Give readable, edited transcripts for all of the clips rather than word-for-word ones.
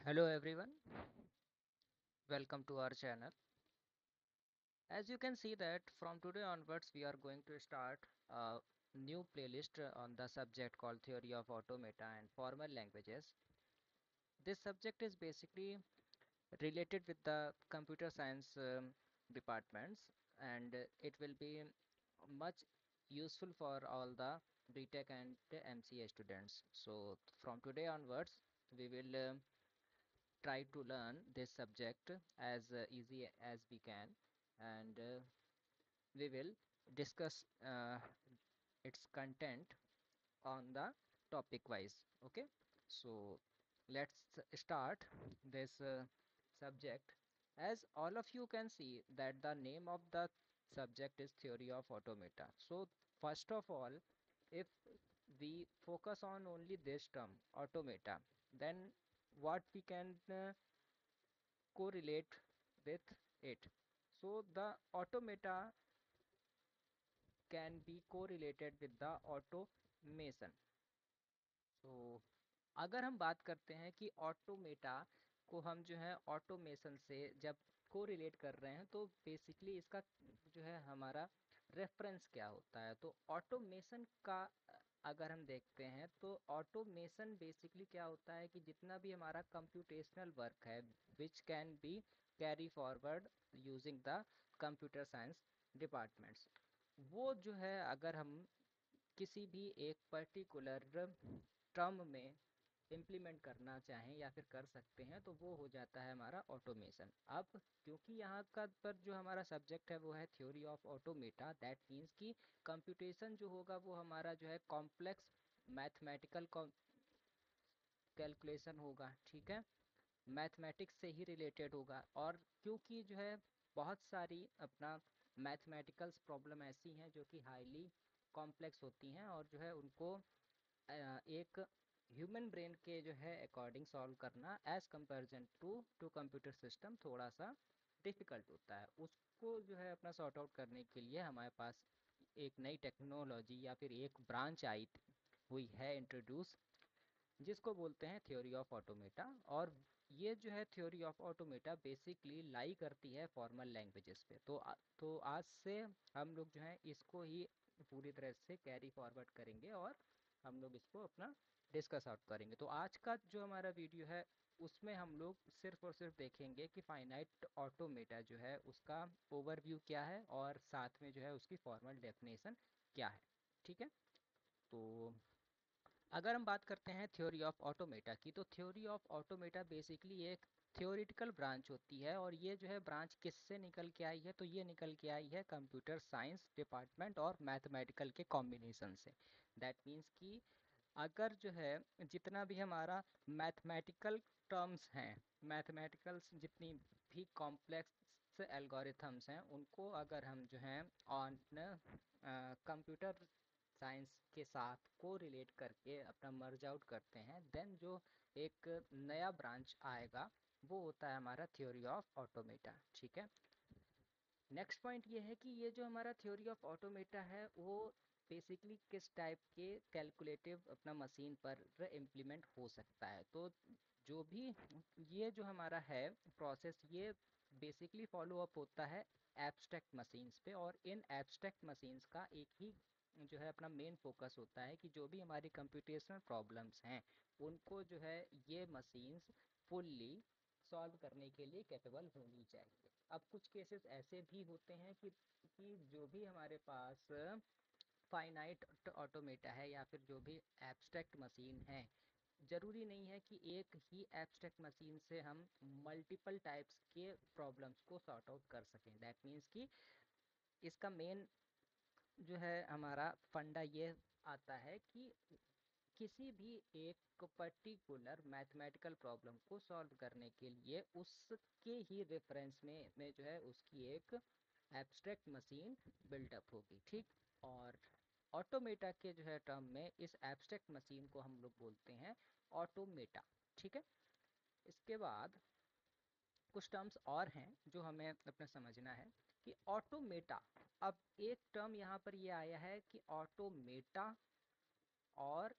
Hello everyone, welcome to our channel. As you can see that from today onwards we are going to start a new playlist on the subject called Theory of Automata and Formal Languages. This subject is basically related with the computer science departments, and it will be much useful for all the BTech and MCA students. So from today onwards we will try to learn this subject as easy as we can, and we will discuss its content on the topic wise. Okay, so let's start this subject. As all of you can see that the name of the subject is Theory of Automata. So first of all, if we focus on only this term automata, then what we can correlate with it. So the automata can be correlated with the automation. So अगर हम बात करते हैं कि automata को हम जो है ऑटोमेशन से जब को रिलेट कर रहे हैं, तो बेसिकली इसका जो है हमारा रेफरेंस क्या होता है। तो ऑटोमेशन का अगर हम देखते हैं तो ऑटोमेशन बेसिकली क्या होता है कि जितना भी हमारा कंप्यूटेशनल वर्क है which can be carry forward using the computer science departments, वो जो है अगर हम किसी भी एक पर्टिकुलर टर्म में इम्प्लीमेंट करना चाहें या फिर कर सकते हैं, तो वो हो जाता है हमारा ऑटोमेशन। अब क्योंकि यहाँ का पर जो हमारा सब्जेक्ट है वो है theory of automata, that means कि कंप्यूटेशन जो होगा वो हमारा जो है कॉम्प्लेक्स मैथमेटिकल कैलकुलेशन होगा। ठीक है, मैथमेटिक्स से ही रिलेटेड होगा। और क्योंकि जो है बहुत सारी अपना मैथमेटिकल्स प्रॉब्लम ऐसी हैं जो कि हाईली कॉम्प्लेक्स होती हैं और जो है उनको एक ह्यूमन ब्रेन के जो है अकॉर्डिंग सॉल्व करना as comparison to computer system थोड़ा सा डिफ़िकल्ट होता है। उसको जो है अपना सॉर्ट आउट करने के लिए हमारे पास एक नई टेक्नोलॉजी या फिर एक ब्रांच आई हुई है इंट्रोड्यूस, जिसको बोलते हैं थ्योरी ऑफ ऑटोमेटा। और ये जो है थ्योरी ऑफ ऑटोमेटा बेसिकली लाई करती है फॉर्मल लैंग्वेजेस पे। तो आज से हम लोग जो है इसको ही पूरी तरह से कैरी फॉरवर्ड करेंगे और हम लोग इसको अपना डिस्कस आउट करेंगे। तो आज का जो हमारा वीडियो है उसमें हम लोग सिर्फ और सिर्फ देखेंगे कि फाइनाइट ऑटोमेटा जो है उसका ओवरव्यू क्या है और साथ में जो है उसकी फॉर्मल डेफिनेशन क्या है। ठीक है, तो अगर हम बात करते हैं थ्योरी ऑफ ऑटोमेटा की, तो थ्योरी ऑफ ऑटोमेटा बेसिकली एक थ्योरेटिकल ब्रांच होती है। और ये जो है ब्रांच किससे निकल के आई है, तो ये निकल के आई है कंप्यूटर साइंस डिपार्टमेंट और मैथमेटिकल के कॉम्बिनेशन से। दैट मीन्स कि अगर जो है जितना भी हमारा मैथमेटिकल टर्म्स हैं, मैथमेटिकल्स जितनी भी कॉम्प्लेक्स एल्गोरिथम्स हैं, उनको अगर हम जो हैं ऑन कंप्यूटर साइंस के साथ को रिलेट करके अपना मर्ज आउट करते हैं, देन जो एक नया ब्रांच आएगा वो होता है हमारा थ्योरी ऑफ ऑटोमेटा। ठीक है, नेक्स्ट पॉइंट ये है कि ये जो हमारा थ्योरी ऑफ ऑटोमेटा है वो बेसिकली किस टाइप के कैलकुलेटिव अपना मशीन पर इम्प्लीमेंट हो सकता है। तो जो भी ये जो हमारा है प्रोसेस, ये बेसिकली फॉलो अप होता है एब्स्ट्रैक्ट मशीन्स पे। और इन एब्स्ट्रैक्ट मशीन्स का एक ही जो है अपना मेन फोकस होता है कि जो भी हमारी कंप्यूटेशनल प्रॉब्लम्स हैं उनको जो है ये मशीन्स फुल्ली सॉल्व करने के लिए कैपेबल होनी चाहिए। अब कुछ केसेस ऐसे भी होते हैं कि जो भी हमारे पास फाइनाइट ऑटोमेटा है या फिर जो भी एब्स्ट्रैक्ट मशीन है, ज़रूरी नहीं है कि एक ही एब्स्ट्रैक्ट मशीन से हम मल्टीपल टाइप्स के प्रॉब्लम्स को सॉर्ट आउट कर सकें। दैट मीन्स कि इसका मेन जो है हमारा फंडा ये आता है कि किसी भी एक पर्टिकुलर मैथमेटिकल प्रॉब्लम को सॉल्व करने के लिए उसके ही रेफरेंस में जो है उसकी एक एब्स्ट्रैक्ट मशीन बिल्डअप होगी। ठीक, और ऑटोमेटा के जो है टर्म में इस एब्स्ट्रैक्ट मशीन को हम लोग बोलते हैं ऑटोमेटा। ठीक है, इसके बाद कुछ टर्म्स और हैं जो हमें अपना समझना है कि ऑटोमेटा। अब एक टर्म यहाँ पर ये आया है कि ऑटोमेटा और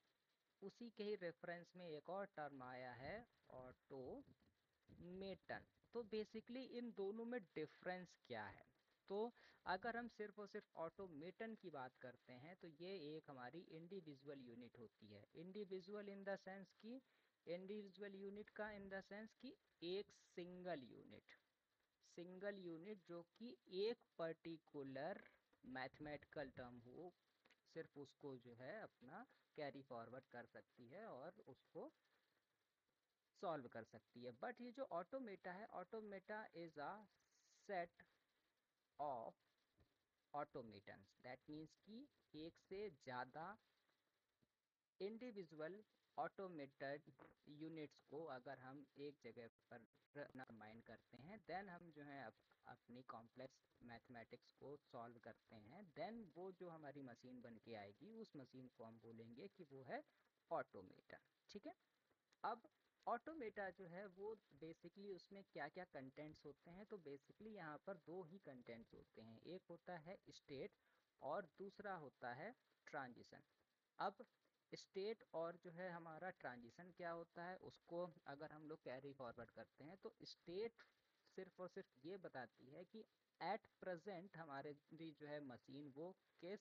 उसी के ही रेफरेंस में एक और टर्म आया है ऑटोमेटन। तो बेसिकली इन दोनों में डिफरेंस क्या है? तो अगर हम सिर्फ और सिर्फ ऑटोमेटन की बात करते हैं तो ये एक हमारी इंडिविजुअल यूनिट होती है। इंडिविजुअल इन द सेंस कि इंडिविजुअल यूनिट का इन द सेंस कि एक सिंगल यूनिट जो कि एक पर्टिकुलर मैथमेटिकल टर्म हो, सिर्फ उसको जो है अपना कैरी फॉरवर्ड कर सकती है और उसको सॉल्व कर सकती है। बट ये जो ऑटोमेटा है, automata is a set of automatons, that means कि एक से ज़्यादा इंडिविजुअल ऑटोमेटेड यूनिट्स को अगर हम एक जगह पर कंबाइन करते हैं, देन हम जो है अपनी कॉम्प्लेक्स मैथमेटिक्स को सॉल्व करते हैं, देन वो जो हमारी मशीन बन के आएगी उस मशीन को हम बोलेंगे कि वो है ऑटोमेटा। ठीक है। अब ऑटोमेटा जो है वो बेसिकली उसमें क्या क्या कंटेंट्स होते हैं? तो बेसिकली यहाँ पर दो ही कंटेंट्स होते हैं, एक होता है स्टेट और दूसरा होता है ट्रांजिशन। अब स्टेट और जो है हमारा ट्रांजिशन क्या होता है, उसको अगर हम लोग कैरी फॉरवर्ड करते हैं तो स्टेट सिर्फ और सिर्फ ये बताती है कि एट प्रेजेंट हमारे जो है मशीन वो किस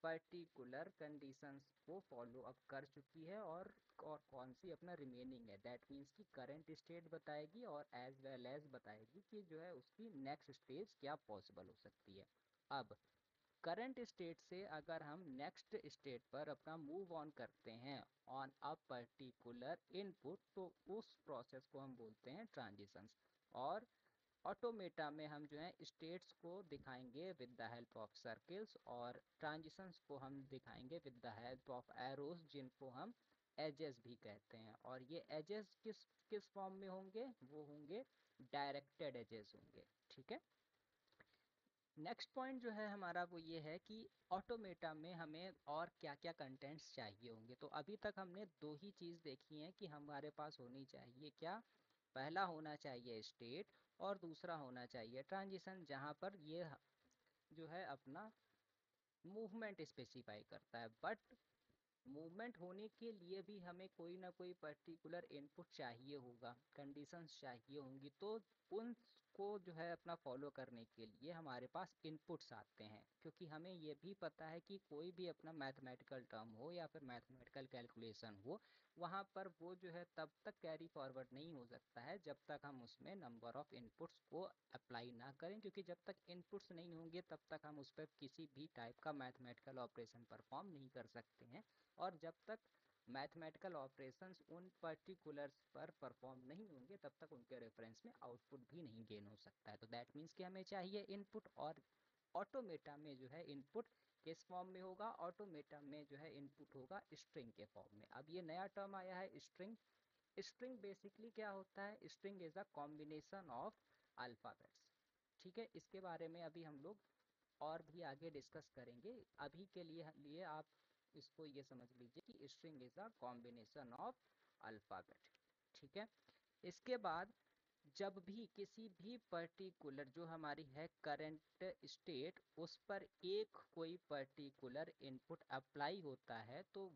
पर्टिकुलर कंडीशंस को फॉलो अप कर चुकी है और कौन सी अपना रिमेनिंग है। दैट मीन्स कि करंट स्टेट बताएगी और एज वेल एज बताएगी कि जो है उसकी नेक्स्ट स्टेज क्या पॉसिबल हो सकती है। अब करंट स्टेट से अगर हम नेक्स्ट स्टेट पर अपना मूव ऑन करते हैं ऑन अ पर्टिकुलर इनपुट, तो उस प्रोसेस को हम बोलते हैं ट्रांजिशंस। और ऑटोमेटा में हम जो है स्टेट्स को दिखाएंगे with the help of circles और ट्रांजिशंस को हम दिखाएंगे with the help of arrows, जिनको हम एजेस भी कहते हैं। और ये एजेस किस किस फॉर्म में होंगे? वो होंगे डायरेक्टेड एजेस होंगे। ठीक है। नेक्स्ट पॉइंट जो है हमारा वो ये है कि ऑटोमेटा में हमें और क्या क्या कंटेंट्स चाहिए होंगे। तो अभी तक हमने दो ही चीज़ देखी हैं कि हमारे पास होनी चाहिए क्या। पहला होना चाहिए स्टेट और दूसरा होना चाहिए ट्रांजिशन, जहाँ पर ये जो है अपना मूवमेंट स्पेसिफाई करता है। बट मूवमेंट होने के लिए भी हमें कोई ना कोई पर्टिकुलर इनपुट चाहिए होगा, कंडीशंस चाहिए होंगी। तो उनको जो है अपना फॉलो करने के लिए हमारे पास इनपुट्स आते हैं, क्योंकि हमें ये भी पता है कि कोई भी अपना मैथमेटिकल टर्म हो या फिर मैथमेटिकल कैलकुलेशन हो, वहाँ पर वो जो है तब तक कैरी फॉरवर्ड नहीं हो सकता है जब तक हम उसमें नंबर ऑफ इनपुट्स को अप्लाई ना करें, क्योंकि जब तक इनपुट्स नहीं होंगे तब तक हम उस पर किसी भी टाइप का मैथमेटिकल ऑपरेशन परफॉर्म नहीं कर सकते हैं। और जब तक मैथमेटिकल ऑपरेशंस उन पर्टिकुलर्स पर परफॉर्म नहीं होंगे तब तक उनके रेफरेंस में आउटपुट भी नहीं गेन हो सकता है। तो दैट मीन्स कि हमें चाहिए इनपुट, और ऑटोमेटा में जो है इनपुट किस फॉर्म में होगा? ऑटोमेटा में जो है इनपुट होगा स्ट्रिंग के फॉर्म में। अब ये नया टर्म आया है स्ट्रिंग। स्ट्रिंग बेसिकली क्या होता है? String is a combination of alphabets. ठीक है। इसके बारे में अभी हम लोग और भी आगे डिस्कस करेंगे। अभी के लिए आप इसको ये समझ लीजिए कि string is a combination of alphabet. ठीक है। इसके बाद जब भी किसी भी पर्टिकुलर जो हमारी है करंट स्टेट, उस पर एक कोई पर्टिकुलर इनपुट अप्लाई होता है तो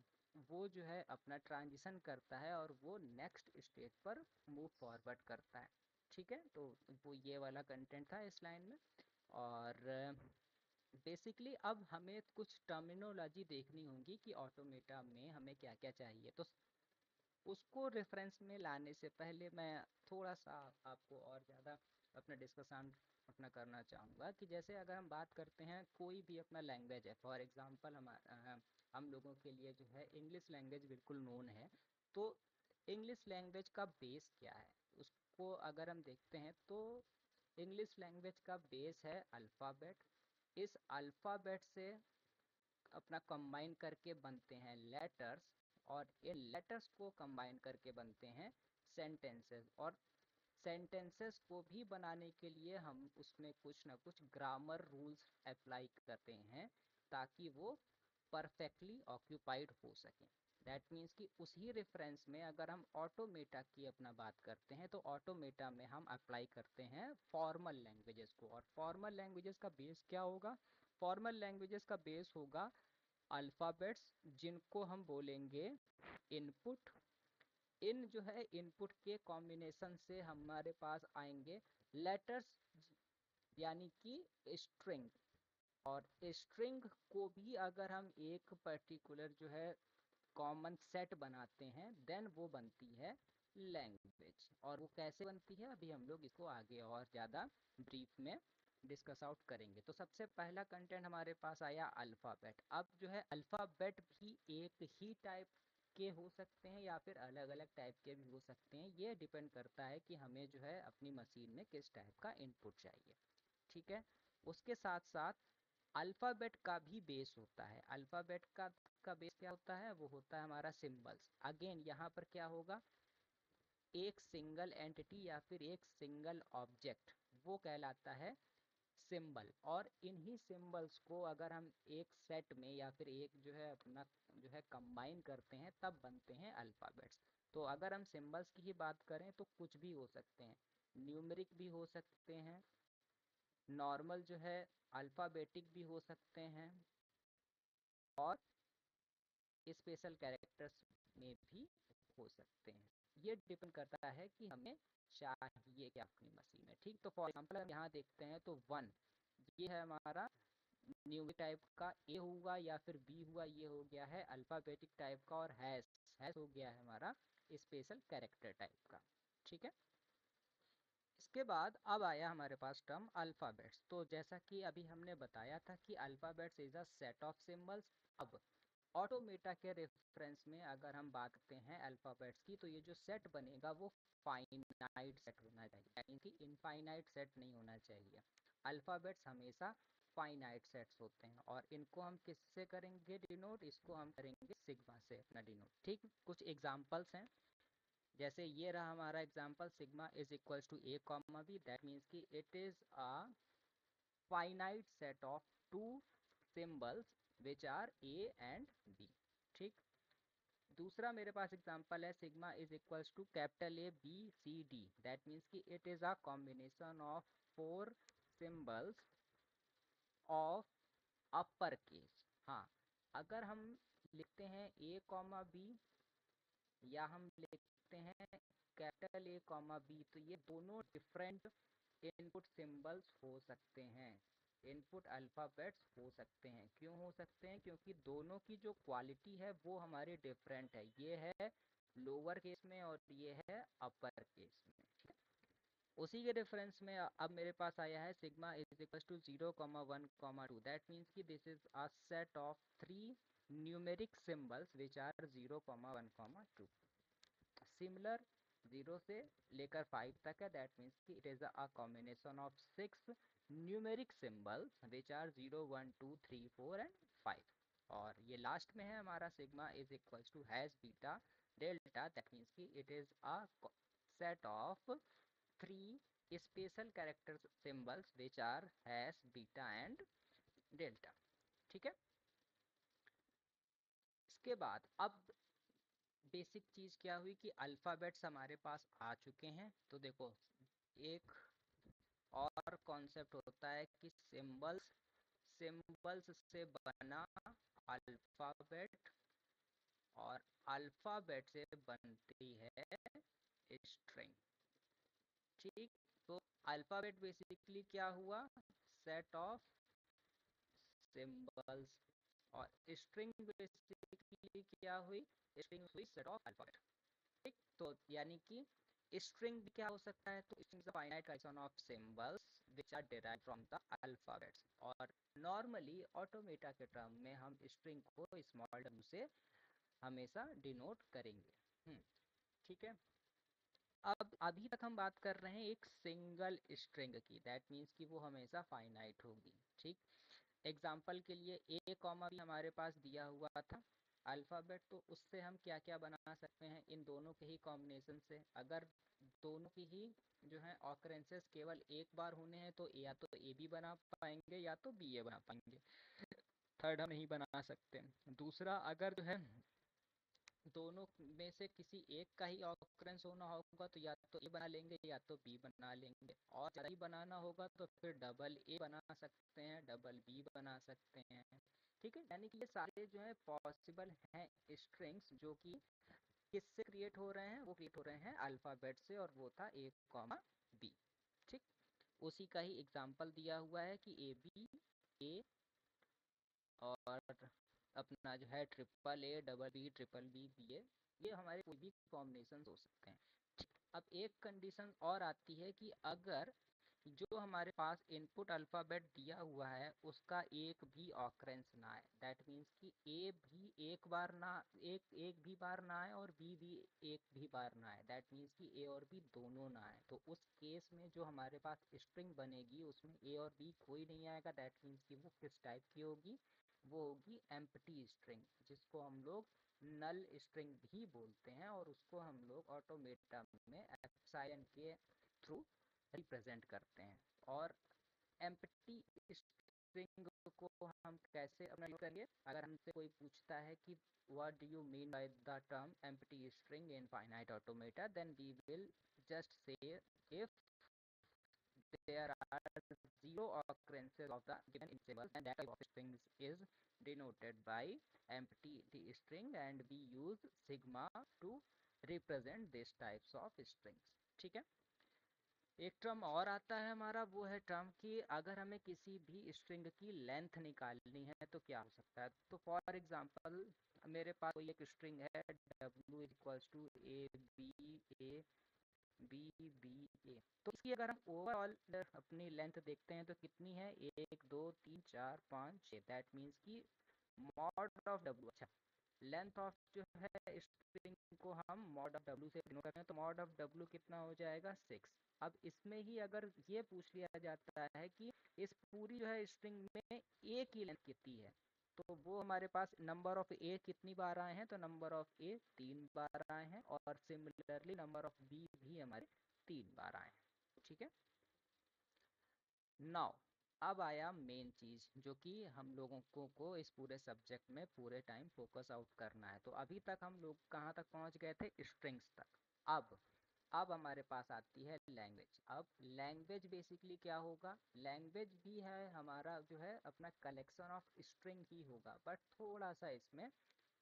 वो जो है अपना ट्रांजिशन करता है और वो नेक्स्ट स्टेट पर मूव फॉरवर्ड करता है। ठीक है। तो वो ये वाला कंटेंट था इस लाइन में। और बेसिकली अब हमें कुछ टर्मिनोलॉजी देखनी होगी कि ऑटोमेटा में हमें क्या क्या चाहिए। तो उसको रेफरेंस में लाने से पहले मैं थोड़ा सा आपको और ज़्यादा अपना डिस्कशन अपना करना चाहूँगा कि जैसे अगर हम बात करते हैं कोई भी अपना लैंग्वेज है, फॉर एग्जांपल हम लोगों के लिए जो है इंग्लिश लैंग्वेज बिल्कुल नोन है। तो इंग्लिश लैंग्वेज का बेस क्या है उसको अगर हम देखते हैं तो इंग्लिश लैंग्वेज का बेस है अल्फ़ाबेट। इस अल्फ़ाबेट से अपना कंबाइन करके बनते हैं लेटर्स, और इन लेटर्स को कंबाइन करके बनते हैं सेंटेंसेस। और सेंटेंसेस को भी बनाने के लिए हम उसमें कुछ ना कुछ ग्रामर रूल्स अप्लाई करते हैं ताकि वो परफेक्टली ऑक्यूपाइड हो सकें। दैट मीन्स कि उसी रेफरेंस में अगर हम ऑटोमेटा की अपना बात करते हैं तो ऑटोमेटा में हम अप्लाई करते हैं फॉर्मल लैंग्वेजेस को। और फॉर्मल लैंग्वेजेस का बेस क्या होगा? फॉर्मल लैंग्वेजेस का बेस होगा अल्फ़ाबेट्स जिनको हम बोलेंगे इनपुट। इन जो है इनपुट के कॉम्बिनेशन से हमारे पास आएंगे लेटर्स, यानी कि स्ट्रिंग। और स्ट्रिंग को भी अगर हम एक पर्टिकुलर जो है कॉमन सेट बनाते हैं देन वो बनती है लैंग्वेज। और वो कैसे बनती है अभी हम लोग इसको आगे और ज़्यादा ब्रीफ में डिस्कस आउट करेंगे। तो सबसे पहला कंटेंट हमारे पास आया अल्फ़ाबेट। अब जो है अल्फ़ाबेट भी एक ही टाइप के हो सकते हैं या फिर अलग अलग टाइप के भी हो सकते हैं, ये डिपेंड करता है कि हमें जो है अपनी मशीन में किस टाइप का इनपुट चाहिए। ठीक है। उसके साथ साथ अल्फ़ाबेट का भी बेस होता है। अल्फ़ाबेट का बेस क्या होता है, वो होता है हमारा सिंबल्स। अगेन यहाँ पर क्या होगा, एक सिंगल एंटिटी या फिर एक सिंगल ऑब्जेक्ट, वो कहलाता है सिंबल। और इन्हीं सिंबल्स को अगर हम एक सेट में या फिर एक जो है अपना जो है कंबाइन करते हैं तब बनते हैं अल्फ़ाबेट्स। तो अगर हम सिंबल्स की ही बात करें तो कुछ भी हो सकते हैं, न्यूमेरिक भी हो सकते हैं, नॉर्मल जो है अल्फ़ाबेटिक भी हो सकते हैं, और स्पेशल कैरेक्टर्स में भी हो सकते हैं। ये डिपेंड करता है कि हमें चाहिए क्या अपनी मशीन में। ठीक, तो फॉर एग्जांपल हम यहाँ देखते हैं तो 1 ये है हमारा न्यूमेरिक टाइप का, ए हुआ या फिर बी हुआ, ये हो गया है अल्फ़ाबेटिक टाइप का, और हैश हैश हो गया है हमारा स्पेशल कैरेक्टर टाइप का। ठीक है। इसके बाद अब आया हमारे पास टर्म अल्फ़ाबेट्स। तो जैसा कि अभी हमने बताया था कि alphabets is a set of symbols. अब ऑटोमेटा के रेफरेंस में अगर हम बात करते हैं अल्फ़ाबेट्स की, तो ये जो सेट बनेगा वो फाइनाइट सेट होना चाहिए, यानी कि इनफाइनाइट सेट नहीं होना चाहिए। अल्फ़ाबेट्स हमेशा फाइनाइट सेट्स होते हैं। और इनको हम किससे करेंगे डिनोट, इसको हम करेंगे सिग्मा से अपना डिनोट। ठीक, कुछ एग्जांपल्स हैं, जैसे ये रहा हमारा example, sigma is equals to A comma B, that means कि it is a finite set of two symbols which are A and B. ठीक, दूसरा मेरे पास एग्जांपल है sigma is equals to capital A B C D, that means कि it is a combination of 4 symbols of upper case. हाँ, अगर हम लिखते हैं ए कॉमा बी या हम लिखते हैं कैपिटल ए कॉमा बी, तो ये दोनों डिफरेंट इनपुट सिंबल्स हो सकते हैं, इनपुट अल्फ़ाबेट्स हो सकते हैं। क्यों हो सकते हैं, क्योंकि दोनों की जो क्वालिटी है वो हमारी डिफरेंट है। ये है लोअर केस में और ये है अपर केस में। उसी के रेफरेंस में अब मेरे पास आया है sigma is equal to 0,1,2, that means कि this is a set of 3 numeric symbols which are 0,1,2। Similar 0 से लेकर 5 तक है, दैट मीन्स कि it is a combination of 6 numeric symbols which are 0, 1, 2, 3, 4 and 5। और ये लास्ट में है हमारा sigma is equal to hash beta delta, that means कि it is a set of 3 special character symbols which are hash beta and delta. ठीक है। इसके बाद अब बेसिक चीज क्या हुई कि अल्फाबेट्स हमारे पास आ चुके हैं। तो देखो, एक और कॉन्सेप्ट होता है कि सिंबल्स, सिंबल्स से बना अल्फाबेट, और अल्फाबेट से बनती है स्ट्रिंग। ठीक, तो अल्फाबेट बेसिकली क्या हुआ, सेट ऑफ सिंबल्स, और स्ट्रिंग बेसिकली क्या हुई, स्ट्रिंग हुई सेट ऑफ अल्फाबेट। ठीक, तो यानी कि स्ट्रिंग भी क्या हो सकता है, तो string is a finite collection of symbols which are derived from the alphabets. और नॉर्मली ऑटोमेटा के टर्म में हम स्ट्रिंग को स्मॉल w से हमेशा डिनोट करेंगे। ठीक है। अब अभी तक हम बात कर रहे हैं एक सिंगल स्ट्रिंग की, दैट मीन्स कि वो हमेशा फाइनाइट होगी। ठीक, एग्जाम्पल के लिए ए कॉमा भी हमारे पास दिया हुआ था अल्फ़ाबेट, तो उससे हम क्या क्या बना सकते हैं, इन दोनों के ही कॉम्बिनेशन से। अगर दोनों की ही जो है ऑकरेंसेस केवल एक बार होने हैं तो या तो ए बी बना पाएंगे या तो बी ए बना पाएंगे, थर्ड हम नहीं बना सकते। दूसरा, अगर जो है दोनों में से किसी एक का ही ऑकरेंस होना होगा तो या तो ए बना लेंगे या तो बी बना लेंगे, और ज़्यादा ही बनाना होगा तो फिर डबल ए बना सकते हैं, डबल बी बना सकते हैं। ठीक है, यानी कि ये सारे जो है पॉसिबल हैं स्ट्रिंग्स जो कि किससे क्रिएट हो रहे हैं, वो क्रिएट हो रहे हैं अल्फ़ाबेट से, और वो था A, B। ठीक, उसी का ही एग्जांपल दिया हुआ है कि AB, A और अपना जो है triple A, double B, triple B, BA, ये हमारे कोई भी कॉम्बिनेशन हो सकते हैं। अब एक कंडीशन और आती है कि अगर जो हमारे पास इनपुट अल्फ़ाबेट दिया हुआ है उसका एक भी ऑकरेंस ना आए, दैट मीन्स कि ए भी एक बार ना, एक भी बार ना आए और बी भी एक भी बार ना आए, दैट मीन्स कि ए और बी दोनों ना आए, तो उस केस में जो हमारे पास स्ट्रिंग बनेगी उसमें ए और बी कोई नहीं आएगा। दैट मीन्स कि वो किस टाइप की होगी, वो होगी एम्प्टी स्ट्रिंग, जिसको हम लोग नल स्ट्रिंग भी बोलते हैं, और उसको हम लोग ऑटोमेटा में एप्सिलॉन के थ्रू रिप्रेजेंट करते हैं। और एम्प्टी स्ट्रिंग को हम कैसे अपना यूज करेंगे, अगर हमसे कोई पूछता है कि what do you mean by the term empty string in finite automata, then we will just say if there are zero occurrences of the given symbol, and that type of string is denoted by empty string, and we use sigma to represent this types of strings। ठीक है, एक term और आता है हमारा, वो है term कि अगर हमें किसी भी स्ट्रिंग की लेंथ निकालनी है तो क्या हो सकता है। तो फॉर एग्जांपल मेरे पास कोई एक स्ट्रिंग है w equals to A B B A, तो इसकी अगर हम ओवरऑल अपनी लेंथ देखते हैं तो कितनी है, 1 2 3 4 5 6, दैट मीन्स कि मॉड ऑफ डब्ल्यू, अच्छा लेंथ ऑफ जो है स्ट्रिंग को हम मॉड ऑफ डब्ल्यू से डिनोट करते हैं, तो मॉड ऑफ डब्ल्यू कितना हो जाएगा 6। अब इसमें ही अगर ये पूछ लिया जाता है कि इस पूरी जो है स्ट्रिंग में ए की लेंथ कितनी है, तो वो हमारे पास नंबर ऑफ ए कितनी बार आए हैं, तो नंबर ऑफ ए 3 बार आए हैं, और सिमिलरली नंबर ऑफ बी भी हमारे 3 बार आए हैं। ठीक है, नाउ अब आया मेन चीज जो कि हम लोगों को इस पूरे सब्जेक्ट में पूरे टाइम फोकस आउट करना है। तो अभी तक हम लोग कहाँ तक पहुँच गए थे, स्ट्रिंग्स तक। अब हमारे पास आती है लैंग्वेज। अब लैंग्वेज बेसिकली क्या होगा, लैंग्वेज भी है हमारा जो है अपना कलेक्शन ऑफ स्ट्रिंग ही होगा, बट थोड़ा सा इसमें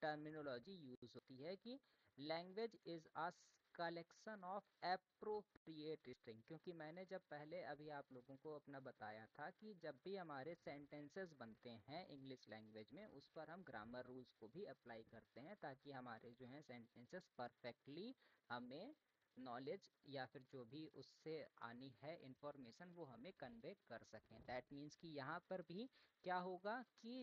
टर्मिनोलॉजी यूज होती है कि language is a collection of appropriate string, क्योंकि मैंने जब पहले अभी आप लोगों को अपना बताया था कि जब भी हमारे सेंटेंसेस बनते हैं इंग्लिश लैंग्वेज में, उस पर हम ग्रामर रूल्स को भी अप्लाई करते हैं ताकि हमारे जो हैं सेंटेंसेस परफेक्टली हमें नॉलेज या फिर जो भी उससे आनी है इंफॉर्मेशन वो हमें कन्वे कर सकें। दैट मीन्स कि यहाँ पर भी क्या होगा कि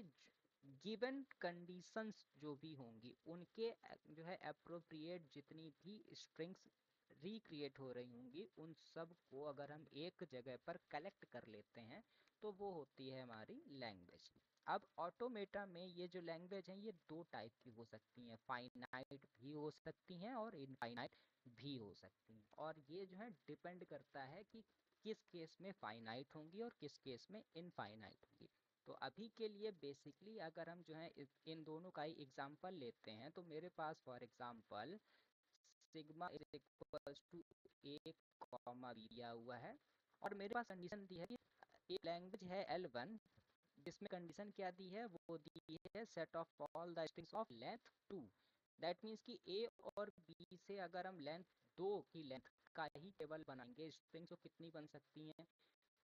गिवन कंडीशंस जो भी होंगी उनके जो है अप्रोप्रिएट जितनी भी स्ट्रिंग्स रिक्रिएट हो रही होंगी उन सब को अगर हम एक जगह पर कलेक्ट कर लेते हैं तो वो होती है हमारी लैंग्वेज। अब ऑटोमेटा में ये जो लैंग्वेज हैं ये दो टाइप की हो सकती हैं, फाइनाइट भी हो सकती हैं और इनफाइनाइट भी हो सकती हैं, और ये जो है डिपेंड करता है कि किस केस में फाइनाइट होंगी और किस केस में इनफाइनाइट होंगी। तो अभी के लिए बेसिकली अगर हम जो है इन दोनों का ही एग्जांपल लेते हैं, तो मेरे पास for example sigma is equals to A comma B दिया हुआ है, और मेरे पास कंडीशन दी है कि एक लैंग्वेज है L1 जिसमें कंडीशन क्या दी है, वो दी है set of all the strings of length 2। That means कि ए और बी से अगर हम लेंथ 2 की लेंथ का ही टेबल बनाएंगे, स्ट्रिंग्स तो कितनी बन सकती हैं,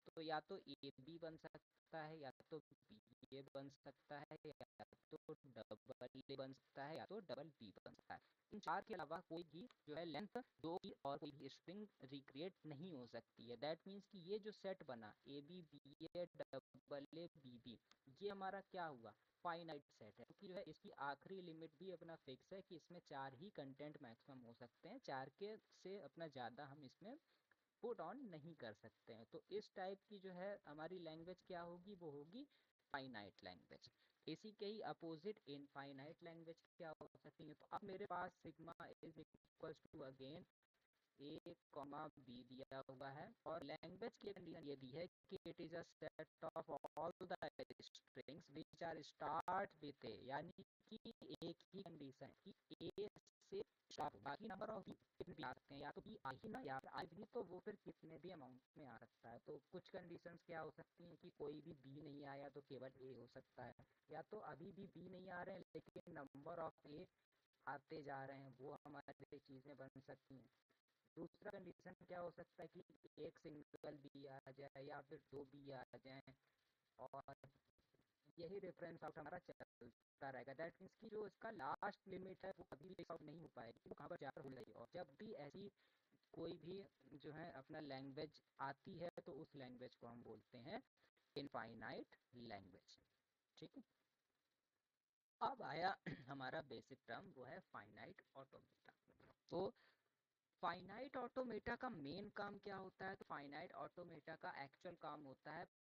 तो या तो ए बी बन सकता है, या तो बी ए बन सकता है, या तो डबल ए बन सकता है, या तो डबल बी बन सकता है। इन चार के अलावा कोई भी जो है लेंथ 2 की और कोई भी स्ट्रिंग रिक्रिएट नहीं हो सकती है। दैट मीन्स कि ये जो सेट बना A B B A double A B B, ये हमारा क्या हुआ, फाइनाइट सेट है, क्योंकि जो है इसकी आखिरी लिमिट भी अपना फिक्स है कि इसमें 4 ही कंटेंट मैक्सिमम हो सकते हैं, 4 के से अपना ज़्यादा हम इसमें पुट ऑन नहीं कर सकते हैं। तो इस टाइप की जो है हमारी लैंग्वेज क्या होगी, वो होगी फाइनाइट लैंग्वेज। इसी के ही अपोजिट इनफाइनाइट लैंग्वेज क्या हो सकती है। तो अब मेरे पास sigma is equals to again A comma B दिया हुआ है, और लैंग्वेज की कंडीशन ये दी है कि it is a set of all the strings which are start with A, यानी कि एक ही कंडीशन कि ए से स्टार्ट, बाकी नंबर ऑफ कितने भी आ सकते हैं, या तो बी आ ही ना या फिर आ भी, तो वो फिर कितने भी अमाउंट में आ सकता है। तो कुछ कंडीशंस क्या हो सकती हैं कि कोई भी बी नहीं आया तो केवल ए हो सकता है, या तो अभी भी बी नहीं आ रहे हैं लेकिन नंबर ऑफ ए आते जा रहे हैं, वो हमारी चीज़ें बन सकती हैं। दूसरा कंडीशन क्या हो सकता है कि एक सिंगल बी आ जाए या फिर दो बी आ जाए, और यही रेफरेंस आउट हमारा चलता रहेगा। दैट मीन्स कि जो इसका लास्ट लिमिट है वो कभी भी फिक्स आउट नहीं हो पाएगी, वो कहाँ पर जाकर हो जाएगी। और जब भी ऐसी कोई भी जो है अपना लैंग्वेज आती है तो उस लैंग्वेज को हम बोलते हैं इनफाइनाइट लैंग्वेज। ठीक है, अब आया हमारा बेसिक टर्म, वो है फाइनाइट ऑटोमेटा। तो फाइनाइट ऑटोमेटा का मेन काम क्या होता है? तो फाइनाइट ऑटोमेटा का एक्चुअल काम होता है